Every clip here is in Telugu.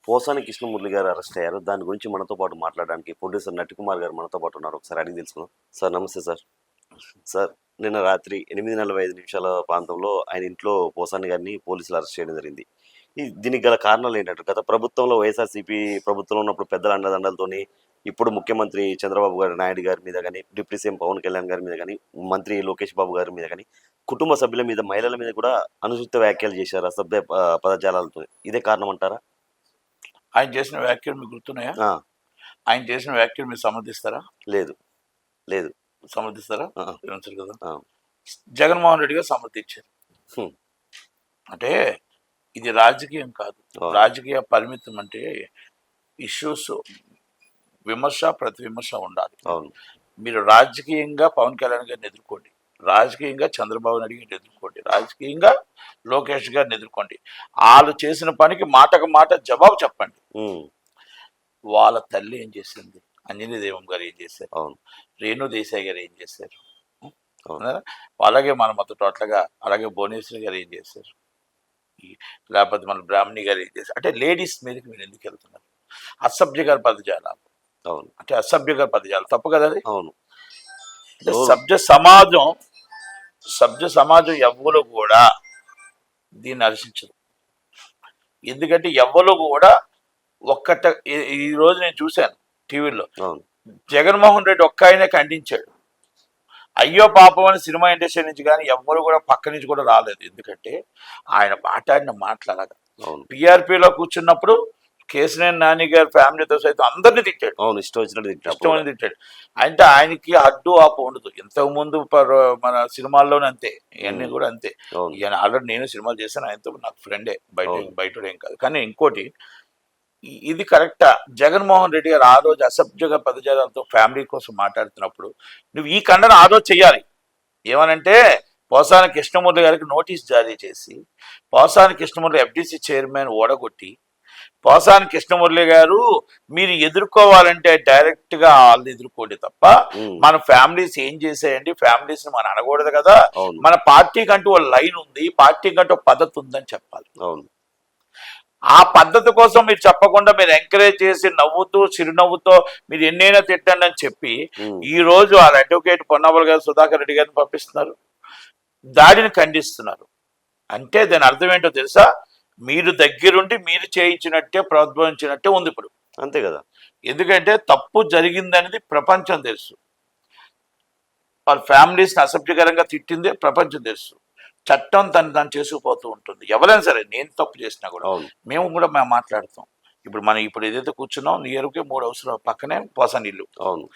పోసాని కృష్ణమురళి గారు అరెస్ట్ అయ్యారు. దాని గురించి మనతో పాటు మాట్లాడడానికి ప్రొడ్యూసర్ నటికుమార్ గారు మనతో పాటు ఉన్నారు. ఒకసారి అడిగి తెలుసుకుందాం. సార్ నమస్తే సార్. సార్ నిన్న రాత్రి 8:45 ప్రాంతంలో ఆయన ఇంట్లో పోసాని గారిని పోలీసులు అరెస్ట్ చేయడం జరిగింది. దీనికి గల కారణాలు ఏంటంటే గత ప్రభుత్వంలో వైఎస్ఆర్సీపీ ప్రభుత్వంలో ఉన్నప్పుడు పెద్దల అండదండలతోని ఇప్పుడు ముఖ్యమంత్రి చంద్రబాబు గారు నాయుడు గారి మీద కానీ, డిప్యూటీ సీఎం పవన్ కళ్యాణ్ గారి మీద కానీ, మంత్రి లోకేష్ బాబు గారి మీద కానీ, కుటుంబ సభ్యుల మీద, మహిళల మీద కూడా అనుచిత వ్యాఖ్యలు చేశారు అసభ్య పదజాలాలతో. ఇదే కారణం అంటారా? ఆయన చేసిన వ్యాఖ్యలు మీకు గుర్తున్నాయా? ఆయన చేసిన వ్యాఖ్యలు మీరు సమర్థిస్తారా? లేదు లేదు. సమర్థిస్తారా? కదా. జగన్మోహన్ రెడ్డి గారు సమర్థించారు. అంటే ఇది రాజకీయం కాదు. రాజకీయ పరిమితం అంటే ఇష్యూస్ విమర్శ ప్రతి విమర్శ ఉండాలి. మీరు రాజకీయంగా పవన్ కళ్యాణ్ గారిని ఎదుర్కోండి, రాజకీయంగా చంద్రబాబు నాయుడు గారిని ఎదుర్కోండి, రాజకీయంగా లోకేష్ గారిని ఎదుర్కోండి. వాళ్ళు చేసిన పనికి మాటకు మాట జవాబు చెప్పండి. వాళ్ళ తల్లి ఏం చేసింది, అంజనీ దేవం గారు ఏం చేశారు, రేణు దేశాయ్ గారు ఏం చేశారు, అలాగే మన మొత్తం అట్లాగా అలాగే భువనేశ్వరి గారు ఏం చేశారు, లేకపోతే మన బ్రాహ్మణి గారు ఏం చేశారు. అంటే లేడీస్ మీదకి మీరు ఎందుకు వెళ్తున్నారు? అసభ్య గారి పదజాలాలు. అవును, అంటే అసభ్య గారి పదజాలు తప్పు కదా అది. అవును, అంటే సభ్య సమాజం ఎవ్వరు కూడా దీన్ని హర్షించదు. ఎందుకంటే ఎవ్వరు కూడా ఈ రోజు నేను చూశాను టీవీలో, జగన్మోహన్ రెడ్డి ఒక్క ఆయనే ఖండించాడు. అయ్యో పాపం అని సినిమా ఇండస్ట్రీ నుంచి కానీ ఎవ్వరు కూడా పక్క నుంచి కూడా రాలేదు. ఎందుకంటే ఆయన మాట్లాడిన మాట్లాడగా టీఆర్పీలో కూర్చున్నప్పుడు కేసీఆర్ నాని గారి ఫ్యామిలీతో సైతం అందరినీ తిట్టాడు. అవును, ఇష్టం వచ్చినట్టు తిట్టాడు. అంటే ఆయనకి అడ్డు ఆపు ఉండదు. ఇంతకుముందు మన సినిమాల్లోనే అంతే, ఇవన్నీ కూడా అంతే. ఈయన ఆల్రెడీ నేను సినిమాలు చేశాను, ఆయనతో నాకు ఫ్రెండే, బయట ఏం కాదు. కానీ ఇంకోటి, ఇది కరెక్టా? జగన్మోహన్ రెడ్డి గారు ఆ రోజు అసభ్యగా పదజాలతో ఫ్యామిలీ కోసం మాట్లాడుతున్నప్పుడు నువ్వు ఈ ఖండన ఆ రోజు చెయ్యాలి. ఏమనంటే పోసాని కృష్ణమురళి గారికి నోటీస్ జారీ చేసి, పోసాని కృష్ణమురళి ఎఫ్డిసి చైర్మన్ ఓడగొట్టి, పోసాని కృష్ణమురళి గారు మీరు ఎదుర్కోవాలంటే డైరెక్ట్ గా వాళ్ళు ఎదుర్కోండి తప్ప మన ఫ్యామిలీస్ ఏం చేసేయండి, ఫ్యామిలీస్ మనం అనకూడదు కదా. మన పార్టీకి అంటూ ఒక లైన్ ఉంది, పార్టీకి అంటూ ఒక పద్ధతి ఉందని చెప్పాలి. అవును, ఆ పద్ధతి కోసం మీరు చెప్పకుండా మీరు ఎంకరేజ్ చేసి నవ్వుతూ చిరునవ్వుతో మీరు ఎన్నైనా తిట్టండి అని చెప్పి ఈ రోజు వాళ్ళ అడ్వకేట్ పొన్నాపల్లి గారు సుధాకర్ రెడ్డి గారిని పంపిస్తున్నారు, దాడిని ఖండిస్తున్నారు. అంటే దాని అర్థం ఏంటో తెలుసా? మీరు దగ్గరుండి మీరు చేయించినట్టే ప్రోద్బలించినట్టే ఉంది ఇప్పుడు. అంతే కదా. ఎందుకంటే తప్పు జరిగిందనేది ప్రపంచం తెలుసు, వాళ్ళ ఫ్యామిలీస్ని అసభ్యకరంగా తిట్టిందే ప్రపంచం తెలుసు. చట్టం తను చేసుకుపోతూ ఉంటుంది. ఎవరైనా సరే, నేను తప్పు చేసినా కూడా మేము మాట్లాడతాం. ఇప్పుడు ఏదైతే కూర్చున్నాం నియర్గా 3 హౌస్ల పక్కనే పోసాని ఇల్లు. అవును,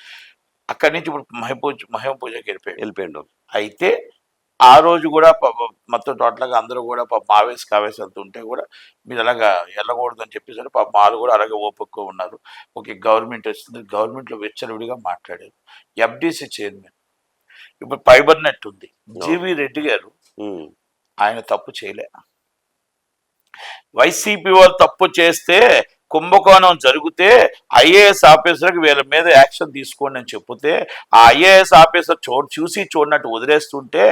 అక్కడి నుంచి ఇప్పుడు మహిమ పూజకి వెళ్ళిపోయాడు. అయితే ఆ రోజు కూడా మొత్తం టోటల్గా అందరూ కూడా కావేసి ఉంటే కూడా మీరు అలాగా వెళ్ళకూడదు అని చెప్పేసి వాళ్ళు కూడా అలాగే ఓపిక ఉన్నారు. ఓకే, గవర్నమెంట్ వస్తుంది, గవర్నమెంట్లో వెచ్చలవిడిగా మాట్లాడారు. ఎఫ్డిసి చైర్మన్ ఇప్పుడు ఫైబర్ నెట్ ఉంది, జీవి రెడ్డి గారు ఆయన తప్పు చేయలే. వైసీపీ వాళ్ళు తప్పు చేస్తే, కుంభకోణం జరిగితే ఐఏఎస్ ఆఫీసర్కి వీళ్ళ మీద యాక్షన్ తీసుకోండి అని చెప్తే ఆ ఐఏఎస్ ఆఫీసర్ చూడనట్టు వదిలేస్తుంటే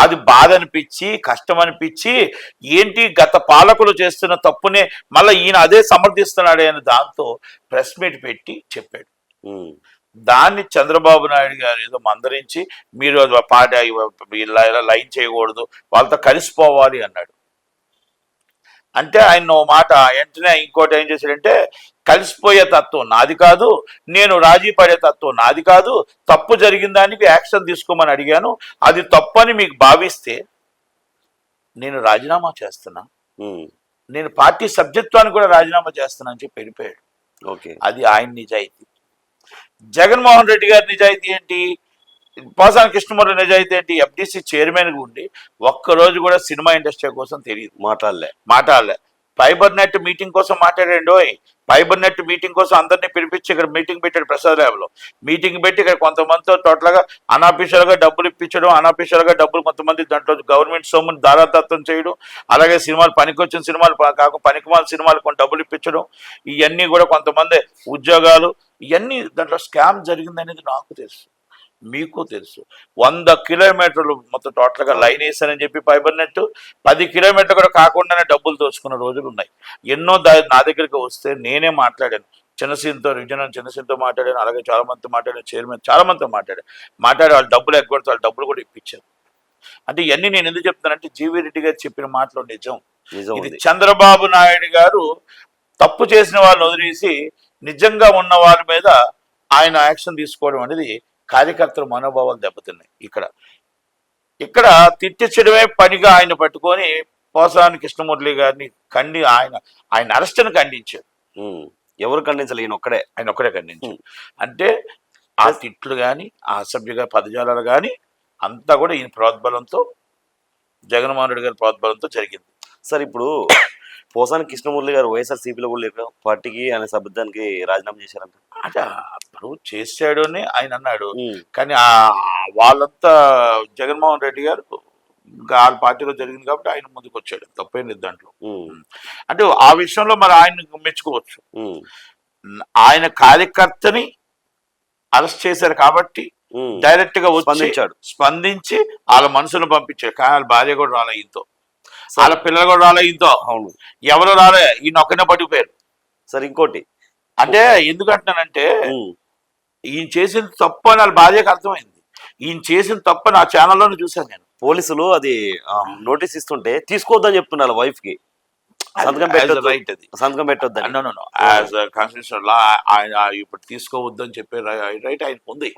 అది బాధ అనిపించి, కష్టం అనిపించి, ఏంటి గత పాలకులు చేస్తున్న తప్పునే మళ్ళీ ఈయన అదే సమర్థిస్తున్నాడే అని దాంతో ప్రెస్ మీట్ పెట్టి చెప్పాడు. దాన్ని చంద్రబాబు నాయుడు గారు ఏదో మందరించి మీరు ఇలా లైన్ చేయకూడదు, వాళ్ళతో కలిసిపోవాలి అన్నాడు. అంటే ఆయన ఓ మాట వెంటనే ఇంకోటి ఏం చేశాడంటే, కలిసిపోయే తత్వం నాది కాదు, నేను రాజీ పడే తత్వం నాది కాదు, తప్పు జరిగిన దానికి యాక్షన్ తీసుకోమని అడిగాను, అది తప్పు అని మీకు భావిస్తే నేను రాజీనామా చేస్తున్నా, నేను పార్టీ సభ్యత్వాన్ని కూడా రాజీనామా చేస్తున్నా అని చెప్పి వెళ్ళిపోయాడు. ఓకే, అది ఆయన నిజాయితీ. జగన్మోహన్ రెడ్డి గారి నిజాయితీ ఏంటి, పోసాని కృష్ణమురళి నిజాయితీ ఏంటి? ఎఫ్డిసి చైర్మన్ గా ఉండి ఒక్కరోజు కూడా సినిమా ఇండస్ట్రీ కోసం తెలియదు, మాట్లాడలే. ఫైబర్ నెట్ మీటింగ్ కోసం మాట్లాడాడు. ఫైబర్ నెట్ మీటింగ్ కోసం అందరినీ పిలిపించి ఇక్కడ మీటింగ్ పెట్టాడు, ప్రసాద్ ల్యాబ్లో మీటింగ్ పెట్టి ఇక్కడ కొంతమందితో టోటల్గా అనాఫీషియల్గా డబ్బులు ఇప్పించడం, అనాఫీషియల్గా డబ్బులు కొంతమంది దాంట్లో గవర్నమెంట్ సొమ్ముని దారాదత్తం చేయడం, అలాగే సినిమాలు పనికొచ్చిన సినిమాలు కాకుండా పనికిమాల సినిమాలు కొన్ని డబ్బులు ఇప్పించడం, ఇవన్నీ కూడా కొంతమంది ఉద్యోగాలు, ఇవన్నీ దాంట్లో స్కామ్ జరిగిందనేది నాకు తెలుసు. మీకు తెలుసు 100 కిలోమీటర్లు మొత్తం టోటల్గా లైన్ వేసానని చెప్పి ఫైబర్ నెట్ 10 కిలోమీటర్లు కూడా కాకుండానే డబ్బులు దోచుకున్న రోజులు ఉన్నాయి. ఎన్నో నా దగ్గరికి వస్తే నేనే మాట్లాడాను. చిన్నసీన్తో రిజనల్ చిన్నసీన్తో మాట్లాడాను, అలాగే చాలా మందితో మాట్లాడాను, చైర్మన్ చాలా మందితో మాట్లాడి వాళ్ళు డబ్బులు ఎగ్గొడితే వాళ్ళ డబ్బులు కూడా ఇప్పించారు. అంటే ఇవన్నీ నేను ఎందుకు చెప్తానంటే జీవీ రెడ్డి గారు చెప్పిన మాటలో నిజం. ఇది చంద్రబాబు నాయుడు గారు తప్పు చేసిన వాళ్ళని వదిలేసి నిజంగా ఉన్న వాళ్ళ మీద ఆయన యాక్షన్ తీసుకోవడం అనేది కార్యకర్తల మనోభావాలు దెబ్బతిన్నాయి. ఇక్కడ తిట్టించడమే పనిగా ఆయన పట్టుకొని పోసాని కృష్ణమురళి గారిని ఆయన అరెస్ట్ని ఖండించారు. ఎవరు ఖండించాలి? ఆయన ఒక్కడే ఖండించారు. అంటే ఆ తిట్లు కానీ ఆ అసభ్యగా పదజాలాలు కానీ అంతా కూడా ఈయన ప్రోద్బలంతో, జగన్మోహన్ రెడ్డి గారి ప్రోద్బలంతో జరిగింది. సార్ ఇప్పుడు పోసాని కృష్ణమురళి గారు వైఎస్ఆర్సీపీలో కూడా లేరు, పార్టీకి ఆయన సభ్యత్వానికి రాజీనామా చేశారంట. అంటే అప్పుడు చేశాడు అని ఆయన అన్నాడు. కానీ వాళ్ళంతా జగన్మోహన్ రెడ్డి గారు వాళ్ళ పార్టీలో జరిగింది కాబట్టి ఆయన ముందుకు వచ్చాడు, తప్పేం లేదు దాంట్లో. అంటే ఆ విషయంలో మరి ఆయన మెచ్చుకోవచ్చు. ఆయన కార్యకర్తని అరెస్ట్ చేశారు కాబట్టి డైరెక్ట్ గా స్పందించి వాళ్ళ మనసును పంపించాడు. కానీ వాళ్ళ భార్య కూడా రాలే ఈయనతో, వాళ్ళ పిల్లలు కూడా రాలే ఈయనతో. అవును, ఎవరు రాలే, ఈయన ఒక్కనే పట్టుకుపోయారు. సరే ఇంకోటి అంటే ఎందుకంటున్నానంటే ఈయన చేసిన తప్పు అని వాళ్ళ భార్యకు అర్థమైంది. ఈయన చేసిన తప్పు నా ఛానల్లోనే చూశాను నేను. పోలీసులు అది నోటీస్ ఇస్తుంటే తీసుకోవద్దని చెప్తున్నారు వైఫ్ కి, సంతకం పెట్టొద్దు. ఆయన ఇప్పుడు తీసుకోవద్దని చెప్పే రైట్ ఆయనకు ఉంది.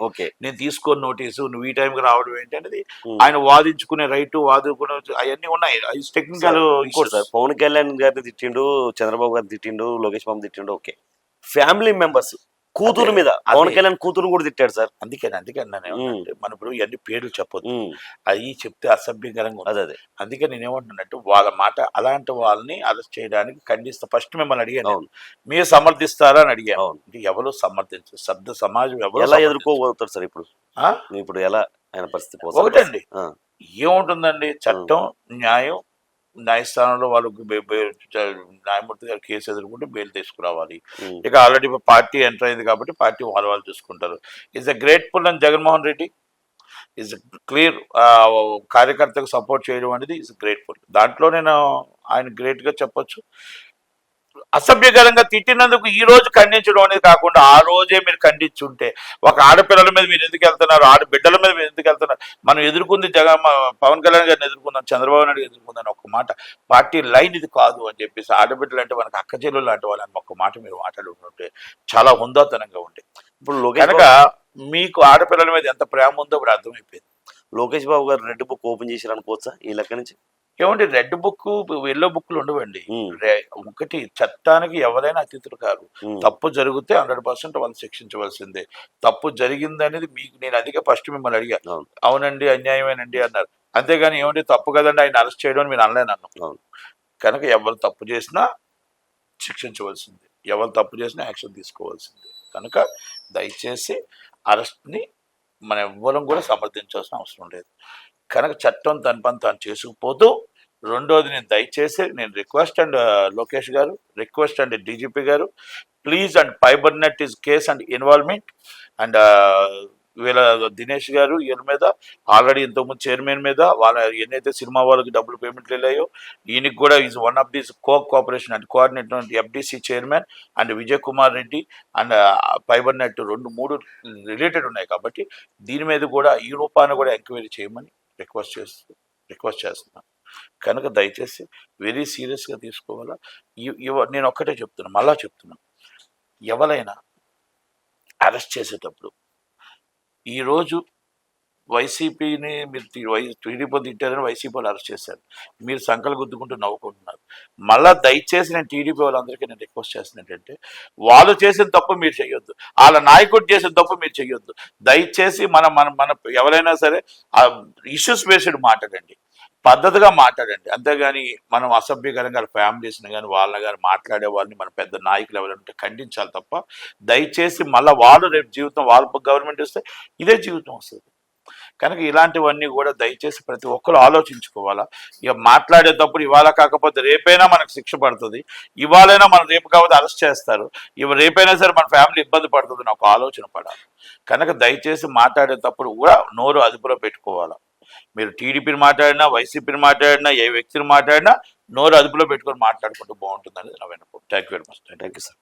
నేను తీసుకోని నోటీసు, నువ్వు ఈ టైంకి రావడం ఏంటి అనేది ఆయన వాదించుకునే రైట్, వాదుకునే అవన్నీ ఉన్నాయి. టెక్నికల్. పవన్ కళ్యాణ్ గారిని తిట్టిండు, చంద్రబాబు గారిని తిట్టిండు, లోకేష్ బాబు తిట్టిండు. ఓకే, ఫ్యామిలీ మెంబర్స్ కూతురు మీద పవన్ కళ్యాణ్ కూతురు కూడా తిట్టాడు సార్. అందుకని మనం ఇప్పుడు ఇవన్నీ పేర్లు చెప్పొద్దు, అవి చెప్తే అసభ్యకరంగా ఉంది. అందుకే నేను ఏమంటున్నట్టు వాళ్ళ మాట అలాంటి వాళ్ళని అరెస్ట్ చేయడానికి ఖండిస్తా. ఫస్ట్ మిమ్మల్ని అడిగాను, మీరు సమర్థిస్తారా అని అడిగాను. ఎవరు సమర్థించారు? శబ్ద సమాజం ఎలా ఎదుర్కోగలుగుతారు సార్? ఇప్పుడు ఎలా ఆయన పరిస్థితి? ఒకటండి, ఏముంటుందండి, చట్టం న్యాయం, న్యాయస్థానంలో వాళ్ళకు న్యాయమూర్తి గారు కేసు ఎదుర్కొంటే బెయిల్ తీసుకురావాలి. ఇక ఆల్రెడీ పార్టీ ఎంటర్ అయింది కాబట్టి పార్టీ వాళ్ళు చూసుకుంటారు. Is a grateful and Jaganmohan Reddy is clear. కార్యకర్తకు సపోర్ట్ చేయడం అనేది ఈజ్ గ్రేట్ఫుల్. దాంట్లో నేను ఆయన గ్రేట్గా చెప్పొచ్చు. అసభ్యకరంగా తిట్టినందుకు ఈ రోజు ఖండించడం అనేది కాకుండా ఆ రోజే మీరు ఖండించుంటే, ఒక ఆడపిల్లల మీద మీరు ఎందుకు వెళ్తున్నారు, ఆడబిడ్డల మీద మీరు ఎందుకు వెళ్తున్నారు, మనం ఎదుర్కొంది పవన్ కళ్యాణ్ గారిని ఎదుర్కొందాం, చంద్రబాబు నాయుడు ఎదుర్కొందని ఒక మాట, పార్టీ లైన్ ఇది కాదు అని చెప్పేసి ఆడబిడ్డలు అంటే మనకు అక్క చెల్లెలు లాంటి వాళ్ళని ఒక మాట మీరు మాట్లాడుకుంటే చాలా హుందాతనంగా ఉండే. ఇప్పుడు కనుక మీకు ఆడపిల్లల మీద ఎంత ప్రేమ ఉందో ఇప్పుడు అర్థమైపోయింది. లోకేష్ బాబు గారు రెడ్ బుక్ ఓపెన్ చేశారు అనుకోవచ్చా ఈ లెక్క నుంచి? ఏమంటే రెడ్ బుక్, ఎల్లో బుక్లు ఉండవండి. ఒకటి, చట్టానికి ఎవరైనా అతిథులు కాదు. తప్పు జరిగితే 100% వాళ్ళు శిక్షించవలసిందే. తప్పు జరిగింది అనేది మీకు నేను అందుకే ఫస్ట్ మిమ్మల్ని అడిగాను, అవునండి అన్యాయమేనండి అన్నారు. అంతేగాని ఏమంటే తప్పు కదండి ఆయన అరెస్ట్ చేయడం అని మీరు అనలేనన్నాను. కనుక ఎవరు తప్పు చేసినా శిక్షించవలసిందే, ఎవరు తప్పు చేసినా యాక్షన్ తీసుకోవాల్సిందే. కనుక దయచేసి అరెస్ట్ని మనం ఎవ్వరం కూడా సమర్థించాల్సిన అవసరం లేదు. కనుక చట్టం తన పని తాను చేసుకుపోతూ, రెండోది నేను దయచేసి నేను రిక్వెస్ట్ అండ్ లోకేష్ గారు, రిక్వెస్ట్ అండ్ డీజీపీ గారు, please and fibre net is case and involvement and వీళ్ళ దినేష్ గారు వీళ్ళ మీద ఆల్రెడీ ఇంతకుముందు చైర్మన్ మీద వాళ్ళ ఎన్నైతే సినిమా వాళ్ళకి డబ్బులు పేమెంట్లు వెళ్ళాయో, ఈయనకి కూడా is one of these cooperation and coordinator FDC chairman and Vijay Kumar Reddy and fibre net 2-3 related ఉన్నాయి. కాబట్టి దీని మీద కూడా ఈ రూపాన్ని కూడా ఎంక్వైరీ చేయమని రిక్వెస్ట్ చేస్తున్నాను. కనుక దయచేసి వెరీ సీరియస్గా తీసుకోవాలా. నేను ఒక్కటే చెప్తున్నా, మళ్ళా చెప్తున్నాను, ఎవరైనా అరెస్ట్ చేసేటప్పుడు ఈరోజు వైసీపీని మీరు టీడీపీ తిట్టారని వైసీపీ వాళ్ళు అరెస్ట్ చేశారు, మీరు సంకలు గుద్దుకుంటూ నవ్వుకుంటున్నారు. మళ్ళీ దయచేసి నేను టీడీపీ వాళ్ళందరికీ నేను రిక్వెస్ట్ చేసిన ఏంటంటే, వాళ్ళు చేసిన తప్పు మీరు చేయొద్దు, వాళ్ళ నాయకుడు చేసిన తప్పు మీరు చేయొద్దు. దయచేసి మన ఎవరైనా సరే ఆ ఇష్యూస్ బేస్డ్ మాట్లాడండి, పద్ధతిగా మాట్లాడండి. అంతేగాని మనం అసభ్యకరంగా ఫ్యామిలీస్ని కానీ వాళ్ళని కానీ మాట్లాడే వాళ్ళని మన పెద్ద నాయకులు ఎవరంటే ఖండించాలి తప్ప, దయచేసి మళ్ళీ వాళ్ళు రేపు జీవితం వాళ్ళ గవర్నమెంట్ వస్తే ఇదే జీవితం వస్తుంది. కనుక ఇలాంటివన్నీ కూడా దయచేసి ప్రతి ఒక్కరు ఆలోచించుకోవాలా. ఇక మాట్లాడేటప్పుడు ఇవాళ కాకపోతే రేపైనా మనకు శిక్ష పడుతుంది, ఇవాళైనా మనం రేపు కాకపోతే అరెస్ట్ చేస్తారు, రేపైనా సరే మన ఫ్యామిలీ ఇబ్బంది పడుతుంది అని ఒక ఆలోచన పడాలి. కనుక దయచేసి మాట్లాడేటప్పుడు కూడా నోరు అదుపులో పెట్టుకోవాలా. మీరు టీడీపీని మాట్లాడినా, వైసీపీని మాట్లాడినా, ఏ వ్యక్తిని మాట్లాడినా నోరు అదుపులో పెట్టుకొని మాట్లాడుకుంటూ బాగుంటుందని నా విన్నపం. Thank you very much. Thank you sir.